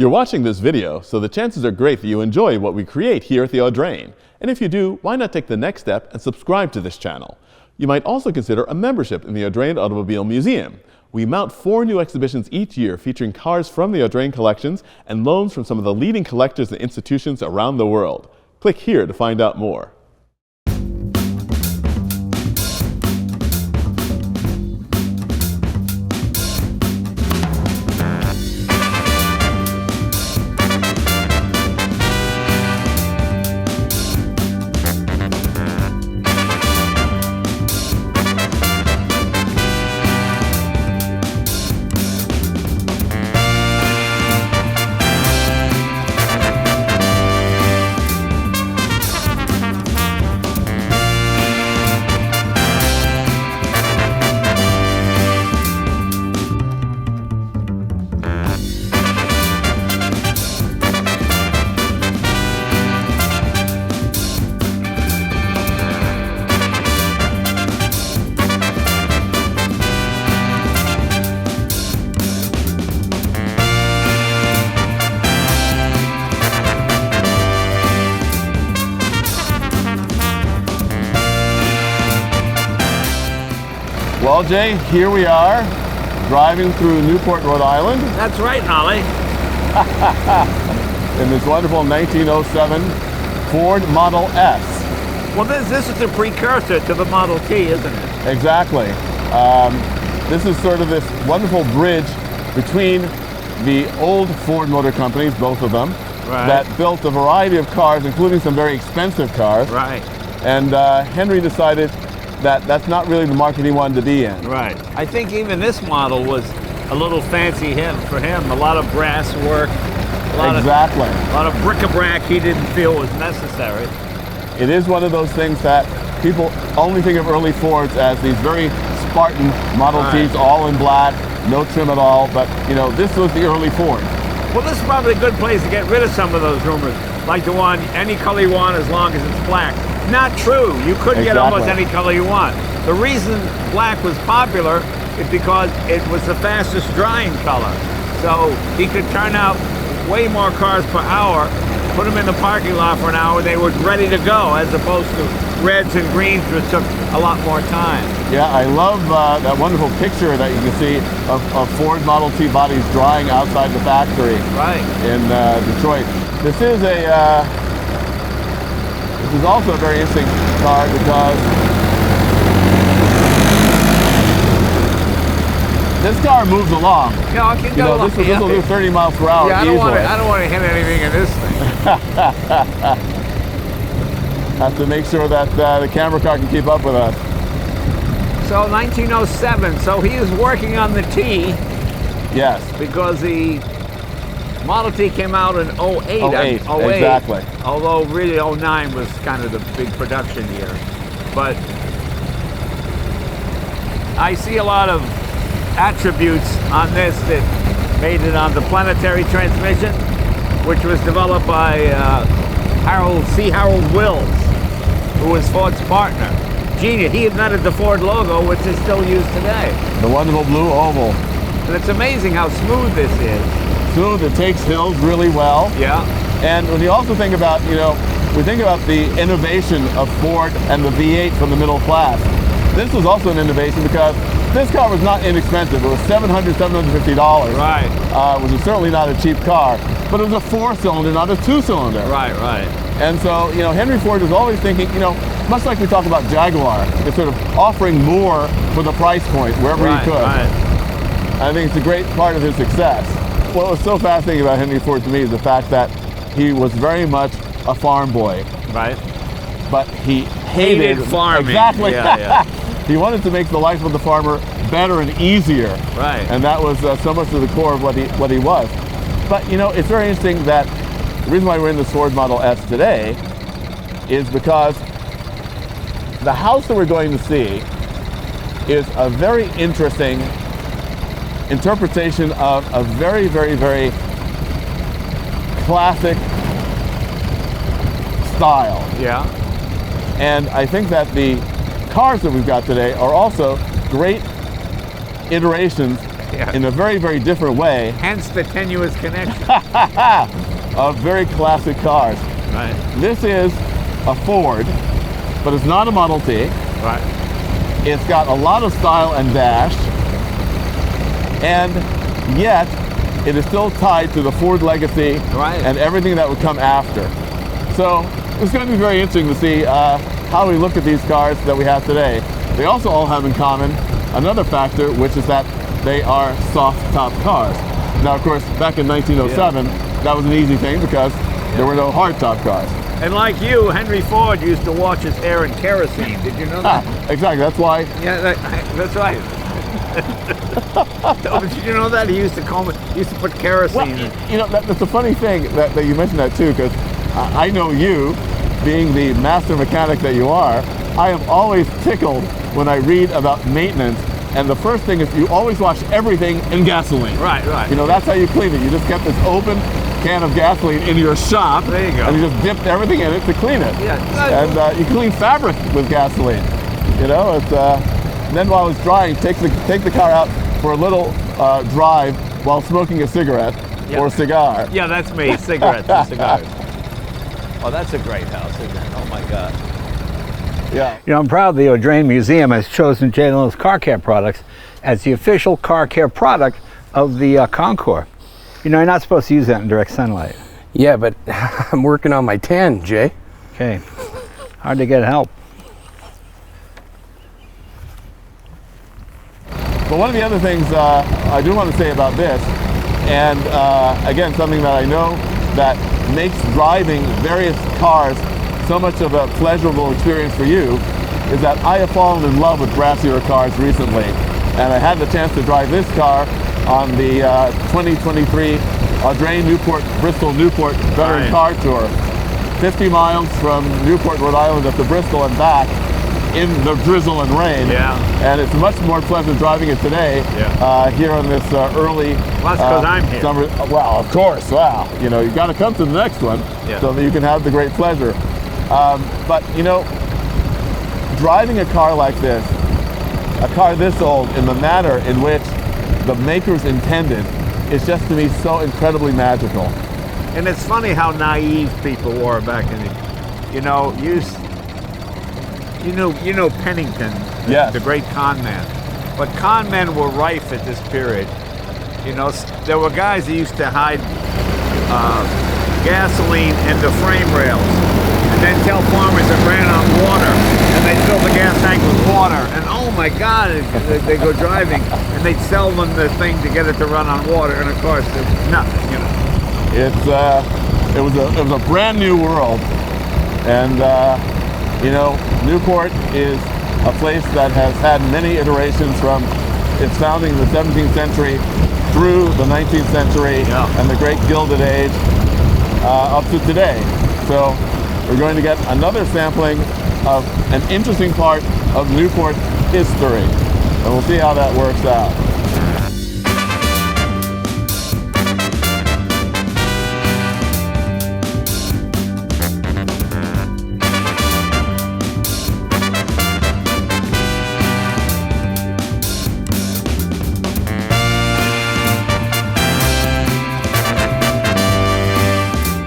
You're watching this video, so the chances are great that you enjoy what we create here at the Audrain. And if you do, why not take the next step and subscribe to this channel? You might also consider a membership in the Audrain Automobile Museum. We mount 4 new exhibitions each year featuring cars from the Audrain collections and loans from some of the leading collectors and institutions around the world. Click here to find out more. Well, Jay, here we are, driving through Newport, Rhode Island. That's right, Ollie. In this wonderful 1907 Ford Model S. Well, this is the precursor to the Model T, isn't it? Exactly. This is sort of this wonderful bridge between the old Ford Motor Companies, both of them, right, that built a variety of cars, including some very expensive cars. Right. And Henry decided that that's not really the market he wanted to be in. Right. I think even this model was a little fancy for him. A lot of brass work, a lot of bric-a-brac he didn't feel was necessary. It is one of those things that people only think of early Fords as these very Spartan Model Ts, all in black, no trim at all, but you know, this was the early Ford. Well, this is probably a good place to get rid of some of those rumors, like the one, any color you want as long as it's black. Not true. You could get almost any color you want. The reason black was popular is because it was the fastest drying color. So he could turn out way more cars per hour, put them in the parking lot for an hour, they were ready to go, as opposed to reds and greens, which took a lot more time. Yeah, I love that wonderful picture that you can see of Ford Model T bodies drying outside the factory in Detroit. This is also a very interesting car because this car moves along. Yeah, I can go along. This will do 30 miles per hour yeah, easily. I don't want to hit anything in this thing. Have to make sure that the camera car can keep up with us. So 1907, so he is working on the T. Yes. Because the Model T came out in 08. 08, exactly. Although really 09 was kind of the big production year. But I see a lot of attributes on this that made it on the planetary transmission, which was developed by Harold Wills, who was Ford's partner. Genius. He invented the Ford logo, which is still used today. The wonderful blue oval. And it's amazing how smooth this is. Smooth, it takes hills really well. Yeah. And when you also think about, we think about the innovation of Ford and the V8 from the middle class. This was also an innovation because this car was not inexpensive. It was $750. Right. It was certainly not a cheap car, but it was a 4-cylinder, not a 2-cylinder. Right. And so, Henry Ford was always thinking, much like we talk about Jaguar, it's sort of offering more for the price point wherever he could. Right. I think it's a great part of his success. What was so fascinating about Henry Ford to me is the fact that he was very much a farm boy. Right. But he hated farming. Exactly. Yeah. He wanted to make the life of the farmer better and easier. Right. And that was so much to the core of what he was. But it's very interesting that the reason why we're in this Ford Model S today is because the house that we're going to see is a very interesting interpretation of a very, very, very classic style. Yeah. And I think that the cars that we've got today are also great iterations in a very, very different way. Hence the tenuous connection. Of very classic cars. Right. This is a Ford, but it's not a Model T. Right. It's got a lot of style and dash, and yet it is still tied to the Ford legacy and everything that would come after. So it's going to be very interesting to see how we look at these cars that we have today. They also all have in common another factor, which is that they are soft-top cars. Now, of course, back in 1907, that was an easy thing because there were no hard-top cars. And like you, Henry Ford used to wash his hair in kerosene. Did you know that? Exactly. That's why. Yeah, that's right. Oh, did you know that? He used to put kerosene in. You know, that's a funny thing that you mentioned that too, because I know you, being the master mechanic that you are, I am always tickled when I read about maintenance, and the first thing is you always wash everything in gasoline. Right. You know, that's how you clean it. You just kept this open can of gasoline in your shop. There you go. And you just dipped everything in it to clean it. Yeah. And you clean fabric with gasoline. You know, it's, and then while it's drying, take the car out for a little drive while smoking a cigarette or a cigar. Yeah, that's me. Cigarettes and cigars. Oh, that's a great house, isn't it? Oh my God. Yeah. You know, I'm proud the Audrain Museum has chosen J. Leno's car care products as the official car care product of the Concours. You know, you're not supposed to use that in direct sunlight. Yeah, but I'm working on my tan, Jay. Okay. Hard to get help. But one of the other things I do want to say about this, and again, something that I know that makes driving various cars so much of a pleasurable experience for you, is that I have fallen in love with brassier cars recently. And I had the chance to drive this car on the 2023 Audrain Newport Veteran Car Tour. 50 miles from Newport, Rhode Island up to Bristol and back in the drizzle and rain. Yeah. And it's much more pleasant driving it today here on this early Well, that's because I'm here. summer. Well, of course. Wow. You know, you got to come to the next one so that you can have the great pleasure. But, you know, driving a car like this, a car this old, in the manner in which the makers intended, is just to me so incredibly magical. And it's funny how naive people were back in the, you know, you know Pennington, the great con man. But con men were rife at this period. You know, there were guys that used to hide gasoline into frame rails and then tell farmers it ran on water, and they'd fill the gas tank with water, and oh my God, they go driving, and they'd sell them the thing to get it to run on water, and of course, there's nothing, you know. It was a brand new world, and you know, Newport is a place that has had many iterations from its founding in the 17th century through the 19th century and the Great Gilded Age up to today. So we're going to get another sampling of an interesting part of Newport history, and we'll see how that works out.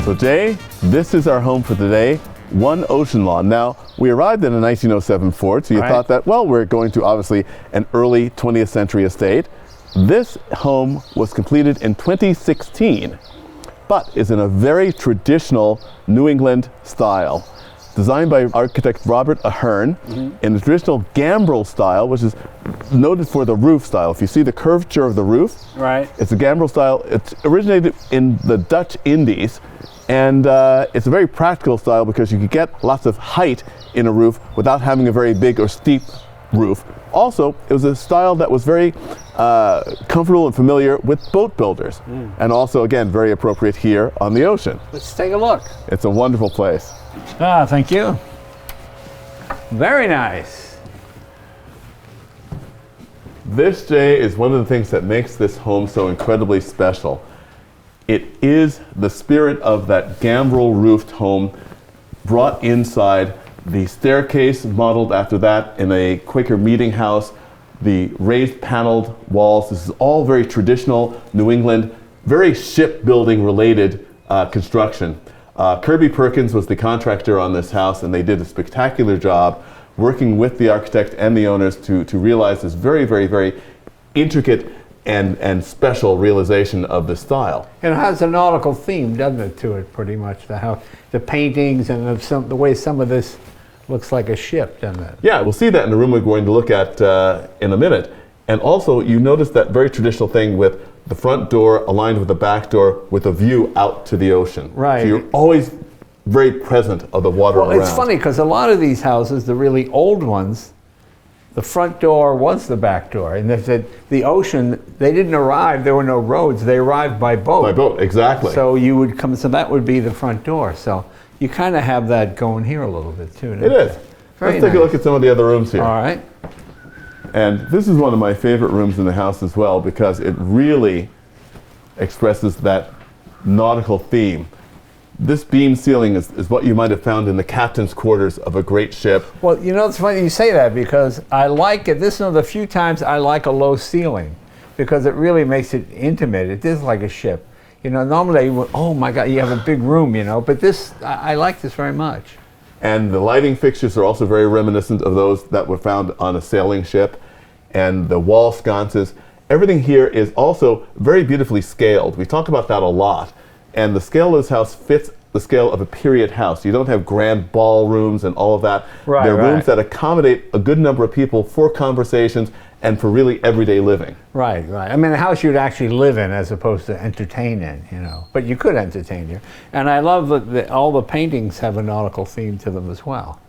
So Jay, this is our home for today, One Ocean Lawn. Now, we arrived in a 1907 Ford, so you thought that, well, we're going to obviously an early 20th century estate. This home was completed in 2016, but is in a very traditional New England style. Designed by architect Robert Ahearn in the traditional gambrel style, which is noted for the roof style. If you see the curvature of the roof, it's a gambrel style. It's originated in the Dutch Indies, and it's a very practical style because you can get lots of height in a roof without having a very big or steep roof. Also, it was a style that was very comfortable and familiar with boat builders, and also, again, very appropriate here on the ocean. Let's take a look. It's a wonderful place. Ah, thank you. Very nice. This, Jay, is one of the things that makes this home so incredibly special. It is the spirit of that gambrel roofed home brought inside, the staircase modeled after that in a Quaker meeting house, the raised paneled walls. This is all very traditional New England, very shipbuilding related construction. Kirby Perkins was the contractor on this house, and they did a spectacular job working with the architect and the owners to realize this very, very, very intricate and special realization of the style. And it has a nautical theme, doesn't it, to it, pretty much, the paintings and the way some of this looks like a ship, doesn't it? Yeah, we'll see that in the room we're going to look at in a minute. And also, you notice that very traditional thing with the front door aligned with the back door with a view out to the ocean. Right. So you're always very present of the water around. Well, it's funny because a lot of these houses, the really old ones, the front door was the back door. And the ocean, they didn't arrive, there were no roads, they arrived by boat. By boat, exactly. So you would come, so that would be the front door. So you kind of have that going here a little bit too. It is. Very Let's take a look at some of the other rooms here. All right. And this is one of my favorite rooms in the house as well because it really expresses that nautical theme. This beam ceiling is what you might have found in the captain's quarters of a great ship. Well, you know, it's funny you say that because I like it. This is one of the few times I like a low ceiling because it really makes it intimate. It is like a ship. You know, normally, oh my God, you have a big room, you know, but this, I like this very much. And the lighting fixtures are also very reminiscent of those that were found on a sailing ship. And the wall sconces, everything here is also very beautifully scaled. We talk about that a lot. And the scale of this house fits the scale of a period house. You don't have grand ballrooms and all of that. Right, They're right. rooms that accommodate a good number of people for conversations and for really everyday living. Right, right. I mean, a house you'd actually live in as opposed to entertain in, you know. But you could entertain here. And I love that all the paintings have a nautical theme to them as well.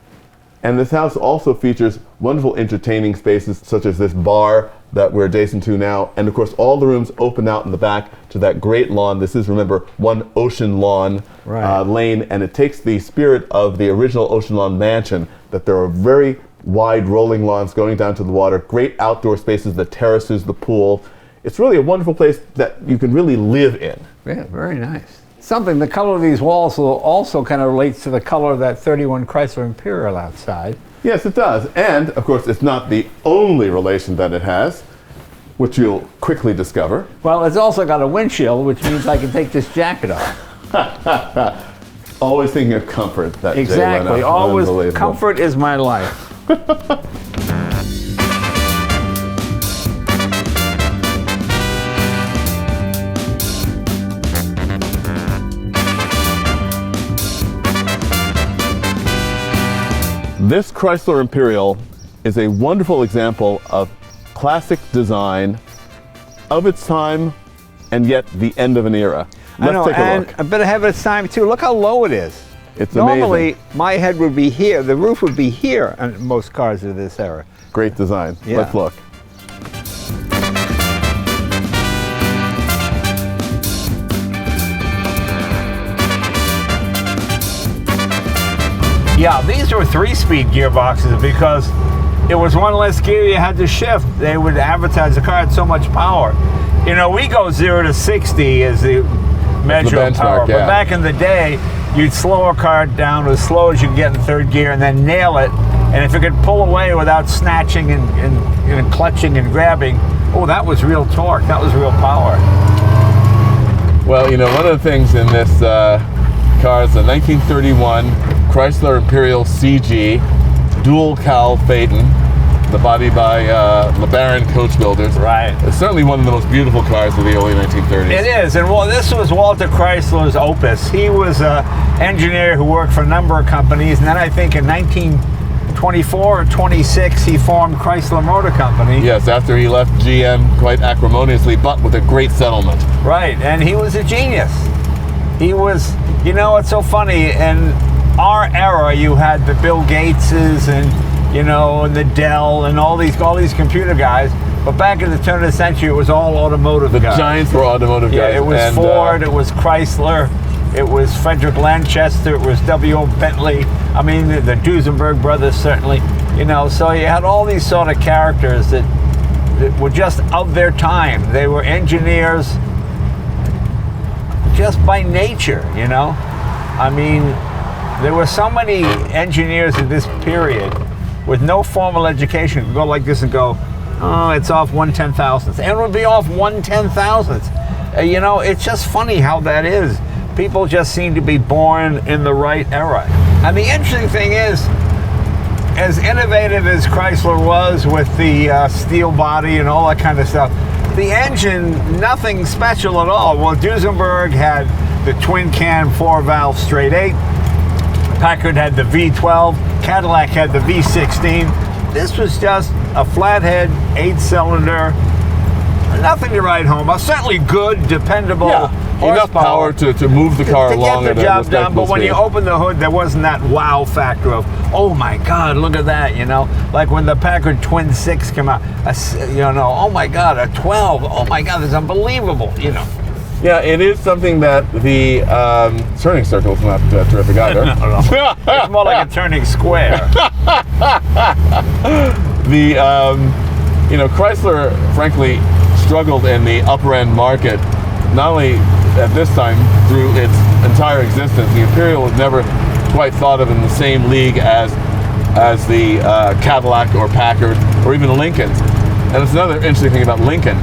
And this house also features wonderful entertaining spaces such as this bar that we're adjacent to now. And of course, all the rooms open out in the back to that great lawn. This is, remember, one ocean lawn lane. And it takes the spirit of the original ocean lawn mansion, that there are very wide rolling lawns going down to the water, great outdoor spaces, the terraces, the pool. It's really a wonderful place that you can really live in. Yeah, very nice. The color of these walls also kind of relates to the color of that 31 Chrysler Imperial outside. Yes, it does. And, of course, it's not the only relation that it has, which you'll quickly discover. Well, it's also got a windshield, which means I can take this jacket off. Always thinking of comfort. That Exactly. Jay Leno. Always, Unbelievable. comfort is my life. This Chrysler Imperial is a wonderful example of classic design of its time and yet the end of an era. Let's take a look. A bit ahead of its time too. Look how low it is. It's Normally, amazing. my head would be here. The roof would be here on most cars of this era. Great design. Yeah. Let's look. Yeah, these were 3-speed gearboxes because it was one less gear you had to shift. They would advertise the car had so much power. You know, we go 0 to 60 as the measure of power. benchmark, yeah. But back in the day, you'd slow a car down as slow as you could get in third gear and then nail it. And if it could pull away without snatching and clutching and grabbing, oh, that was real torque. That was real power. Well, you know, one of the things in this car is the 1931 Chrysler Imperial CG dual cowl Phaeton, the body by LeBaron Coach Builders. Right. It's certainly one of the most beautiful cars of the early 1930s. It is, and well, this was Walter Chrysler's opus. He was an engineer who worked for a number of companies, and then I think in 1924 or 26 he formed Chrysler Motor Company. Yes, after he left GM quite acrimoniously, but with a great settlement. Right, and he was a genius. He was, you know, it's so funny, in our era you had the Bill Gateses and, you know, and the Dell and all these computer guys, but back in the turn of the century it was all automotive guys. The giants were automotive guys. Yeah, it was and, Ford, it was Chrysler, it was Frederick Lanchester, it was W.O. Bentley, I mean the Duesenberg brothers certainly, you know, so you had all these sort of characters that were just of their time. They were engineers just by nature, you know. I mean, there were so many engineers in this period with no formal education who go like this and go, Oh, it's off 1/10,000th. And it'll be off 1/10,000th. You know, it's just funny how that is. People just seem to be born in the right era. And the interesting thing is, as innovative as Chrysler was with the steel body and all that kind of stuff, the engine, nothing special at all. Well, Duesenberg had the twin cam 4-valve straight 8. Packard had the V12. Cadillac had the V16. This was just a flathead 8-cylinder. Nothing to write home about. Certainly good, dependable enough power to move the car along to get the job done. But when you open the hood, there wasn't that wow factor of, oh my God, look at that, you know? Like when the Packard Twin 6 came out, you know, oh my God, a 12, oh my God, it's unbelievable, you know? Yeah, it is something that the turning circle is not terrific either. No. It's more like a turning square. You know, Chrysler, frankly, struggled in the upper end market, not only at this time, through its entire existence. The Imperial was never quite thought of in the same league as the Cadillac or Packard or even Lincolns. And it's another interesting thing about Lincoln.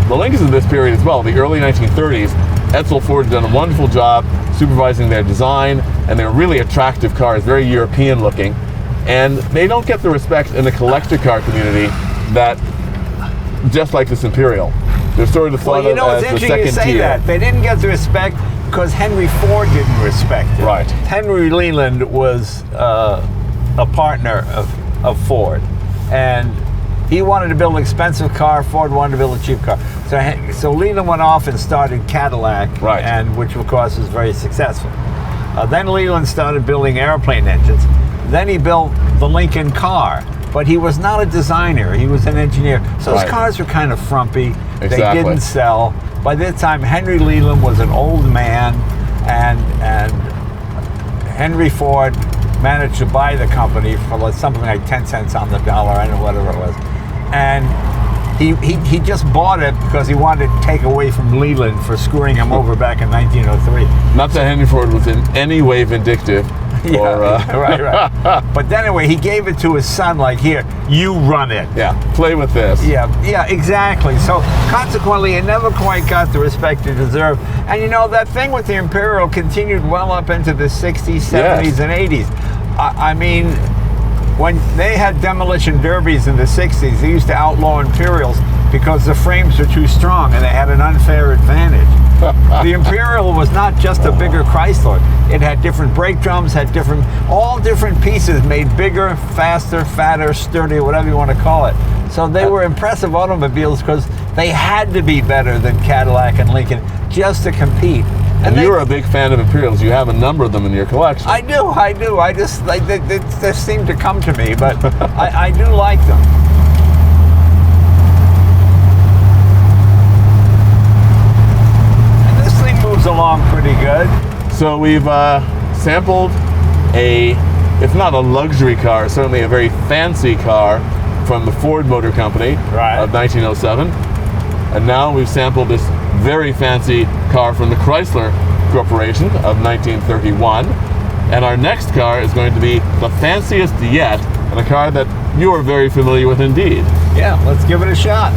The Lincolns in this period as well, the early 1930s, Edsel Ford had done a wonderful job supervising their design, and they're really attractive cars, very European looking. And they don't get the respect in the collector car community that, just like this Imperial, they're sort of thought well, you know, of it's as the interesting second you say tier. that. They didn't get the respect because Henry Ford didn't respect it. Right. Henry Leland was a partner of Ford, and he wanted to build an expensive car. Ford wanted to build a cheap car. So Leland went off and started Cadillac, right, and which of course was very successful. Then Leland started building airplane engines. Then he built the Lincoln car. But he was not a designer, he was an engineer. So his cars were kind of frumpy. Exactly. They didn't sell. By this time, Henry Leland was an old man, and Henry Ford managed to buy the company for something like 10 cents on the dollar, I don't know, whatever it was. And he just bought it because he wanted to take away from Leland for screwing him over back in 1903. Not that Henry Ford was in any way vindictive. Right. But then anyway, he gave it to his son, like, here, you run it. Yeah, play with this. Yeah, exactly. So consequently, it never quite got the respect it deserved. And you know, that thing with the Imperial continued well up into the 60s, 70s, and 80s. I mean, when they had demolition derbies in the 60s, they used to outlaw Imperials because the frames were too strong and they had an unfair advantage. The Imperial was not just a bigger Chrysler. It had different brake drums, all different pieces made bigger, faster, fatter, sturdier, whatever you want to call it. So they were impressive automobiles because they had to be better than Cadillac and Lincoln just to compete. And you're a big fan of Imperials. You have a number of them in your collection. I do. I just, they seem to come to me, but I do like them. Along pretty good. So we've sampled if not a luxury car, certainly a very fancy car from the Ford Motor Company of 1907. And now we've sampled this very fancy car from the Chrysler Corporation of 1931. And our next car is going to be the fanciest yet, and a car that you are very familiar with indeed. Yeah, let's give it a shot.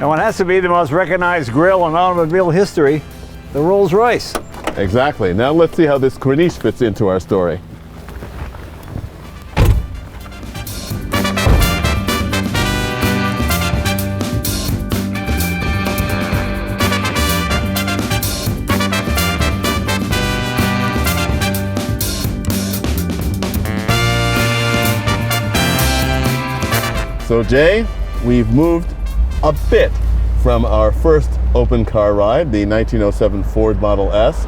Now, one has to be the most recognized grille in automobile history, the Rolls-Royce. Exactly. Now let's see how this corniche fits into our story. So Jay, we've moved a bit from our first open car ride, the 1907 Ford Model S,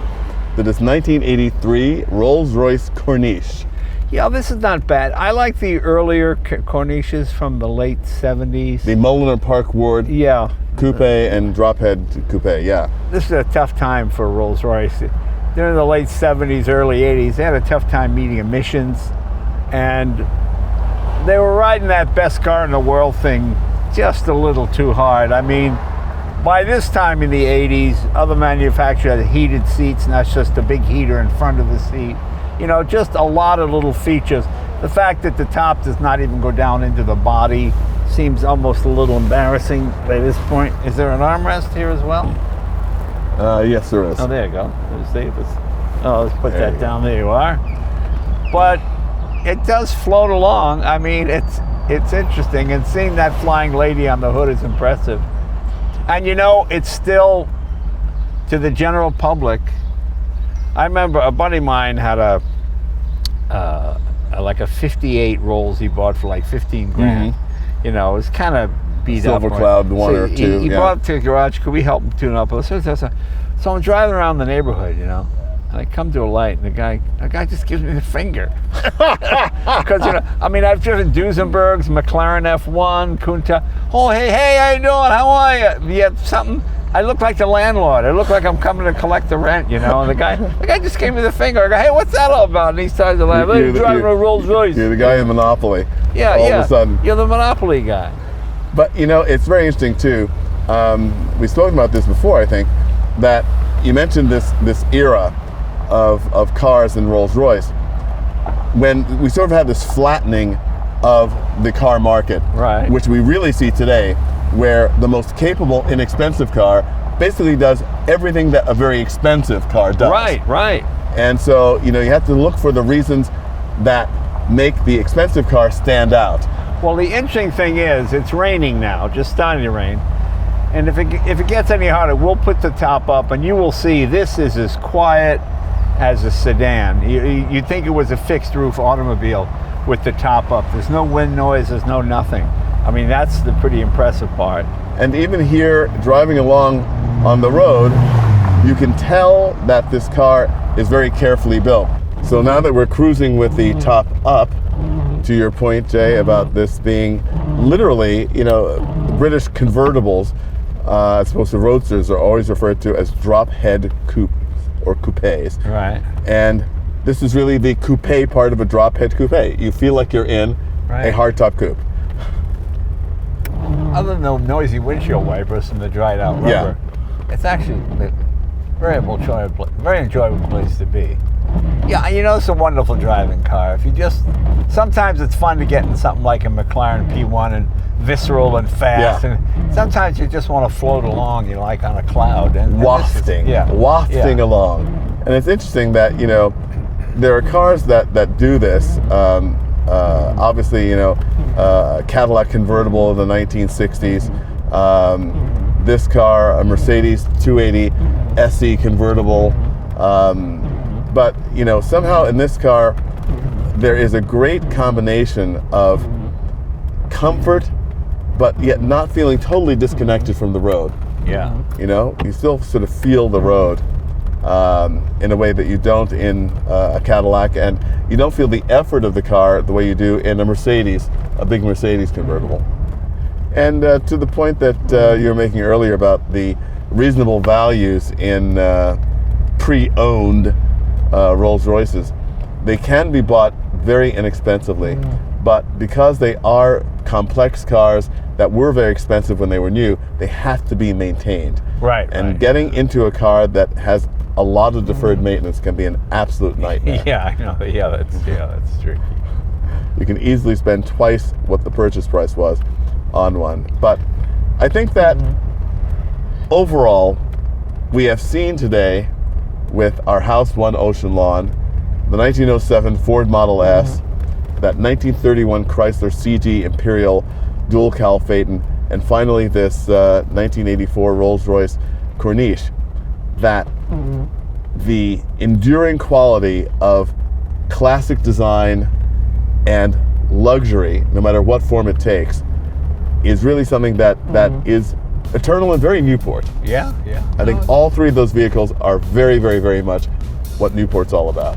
to this 1983 Rolls-Royce Corniche. Yeah, this is not bad. I like the earlier Corniches from the late 70s. The Mulliner Park Ward coupe and drop head coupe, yeah. This is a tough time for Rolls-Royce. during the late 70s, early 80s, they had a tough time meeting emissions, and they were riding that best car in the world thing just a little too hard. I mean, by this time in the 80s, other manufacturers had heated seats, and that's just a big heater in front of the seat. You know, just a lot of little features. The fact that the top does not even go down into the body seems almost a little embarrassing by this point. Is there an armrest here as well? Yes, there is. Oh, there you go. There's Davis. Oh, let's put that down. There you are. But it does float along. I mean, it's interesting, and seeing that flying lady on the hood is impressive. And you know, it's still, to the general public, I remember a buddy of mine had like a 58 Rolls he bought for like 15 grand. You know, it was kind of beat Silver up. Cloud one or two. He brought it to the garage. Could we help him tune up? So I'm driving around the neighborhood, you know, and I come to a light, and the guy just gives me the finger. Because, you know, I mean, I've driven Duesenbergs, McLaren F1, Kunta. Oh, hey, how you doing? How are you? You have something? I look like the landlord. I look like I'm coming to collect the rent, you know. And the guy just gave me the finger. I go, hey, what's that all about? And he starts to laugh. Hey, driving a Rolls Royce. You're the guy in Monopoly. Yeah, all of a sudden. You're the Monopoly guy. But, you know, it's very interesting, too. We've spoken about this before, I think, that you mentioned this era of cars in Rolls-Royce, when we sort of had this flattening of the car market, right, which we really see today, where the most capable, inexpensive car basically does everything that a very expensive car does. Right. And so, you know, you have to look for the reasons that make the expensive car stand out. Well, the interesting thing is, it's raining now, just starting to rain. And if it gets any harder, we'll put the top up, and you will see this is as quiet as a sedan. You'd think it was a fixed roof automobile with the top up. There's no wind noise, there's no nothing. I mean, that's the pretty impressive part. And even here, driving along on the road, you can tell that this car is very carefully built. So now that we're cruising with the top up, to your point, Jay, about this being literally, you know, British convertibles, as opposed to roadsters, are always referred to as drop head coupes or coupes. Right. And this is really the coupe part of a drop head coupe. You feel like you're in a hardtop coupe. Other than the noisy windshield wipers and the dried out rubber, it's actually a very enjoyable place to be. Yeah, you know, it's a wonderful driving car. Sometimes it's fun to get in something like a McLaren P1 and visceral and fast, and sometimes you just want to float along, you know, like on a cloud. And wafting along. And it's interesting that, you know, there are cars that do this. Obviously, you know, Cadillac convertible of the 1960s. This car, a Mercedes 280 SE convertible. But, you know, somehow in this car, there is a great combination of comfort, but yet not feeling totally disconnected from the road. Yeah. You know, you still sort of feel the road in a way that you don't in a Cadillac, and you don't feel the effort of the car the way you do in a Mercedes, a big Mercedes convertible. And to the point that you were making earlier about the reasonable values in pre-owned Rolls Royces, they can be bought very inexpensively, but because they are complex cars that were very expensive when they were new, they have to be maintained. Right. And getting into a car that has a lot of deferred maintenance can be an absolute nightmare. Yeah, I know. Yeah, that's tricky. You can easily spend twice what the purchase price was on one. But I think that overall, we have seen today with our House 1 Ocean Lawn, the 1907 Ford Model S, that 1931 Chrysler CG Imperial Dual Cal Phaeton, and finally this 1984 Rolls-Royce Corniche, that the enduring quality of classic design and luxury, no matter what form it takes, is really something that is eternal and very Newport. Yeah. I think all three of those vehicles are very, very, very much what Newport's all about.